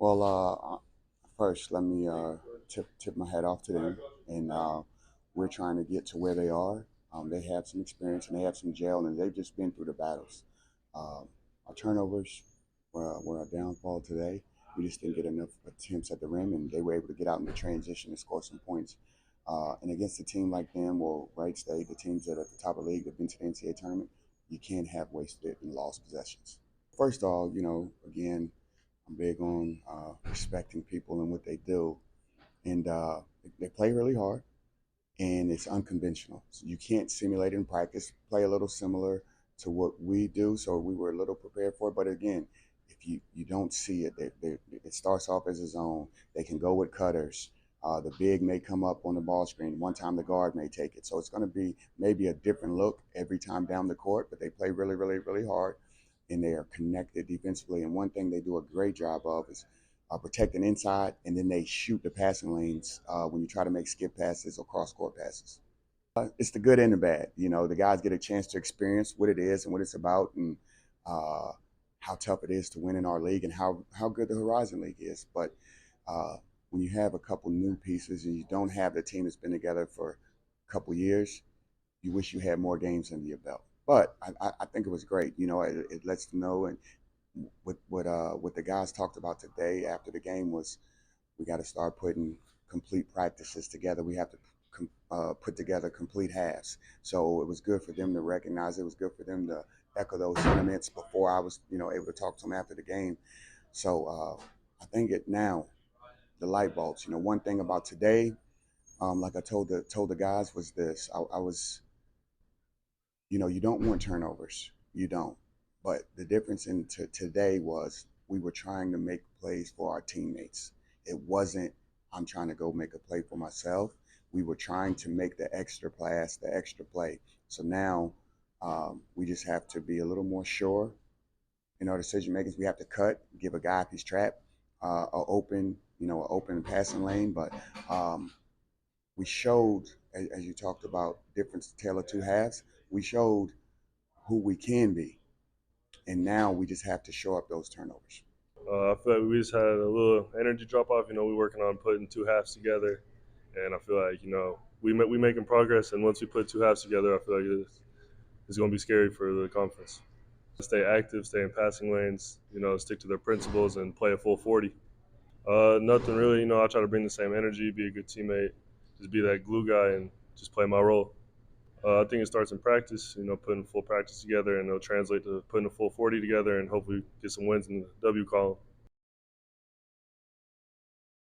Well, first, let me tip my hat off to them, and we're trying to get to where they are. They have some experience and they have some gel, and they've just been through the battles. Um, our turnovers were a downfall today. We just didn't get enough attempts at the rim, and they were able to get out in the transition and score some points. And against a team like them, or Wright State, the teams that are at the top of the league, that have been to the NCAA tournament, you can't have wasted and lost possessions. First of all, again, I'm big on respecting people and what they do, and they play really hard, and it's unconventional. So you can't simulate in practice. Play a little similar to what we do, so we were a little prepared for it. But again, if you don't see it, it starts off as a zone. They can go with cutters. The big may come up on the ball screen. One time the guard may take it. So it's going to be maybe a different look every time down the court, but they play really, really, really hard, and they are connected defensively. And one thing they do a great job of is protecting inside, and then they shoot the passing lanes when you try to make skip passes or cross-court passes. It's the good and the bad. The guys get a chance to experience what it is and what it's about, and uh, how tough it is to win in our league, and how good the Horizon League is. But when you have a couple new pieces and you don't have the team that's been together for a couple years, you wish you had more games under your belt. But I think it was great. It lets them know, and what the guys talked about today after the game was we got to start putting complete practices together. We have to put together complete halves. So it was good for them to recognize it. It was good for them to echo those sentiments before I was, able to talk to them after the game. So I think it now the light bulbs. One thing about today, like I told the guys, was this. I was, you don't want turnovers. You don't. But the difference in today was we were trying to make plays for our teammates. It wasn't, I'm trying to go make a play for myself. We were trying to make the extra pass, the extra play. So now we just have to be a little more sure in our decision makings. We have to cut, give a guy if he's trapped, an open passing lane. But we showed, as you talked about, difference tale of two halves. We showed who we can be, and now we just have to show up those turnovers. I feel like we just had a little energy drop off. We're working on putting two halves together, and I feel like we making progress. And once we put two halves together, I feel like it's going to be scary for the conference. Stay active, stay in passing lanes. Stick to their principles and play a full 40. Nothing really. I try to bring the same energy, be a good teammate, just be that glue guy, and just play my role. I think it starts in practice, putting full practice together, and it'll translate to putting a full 40 together and hopefully get some wins in the W column.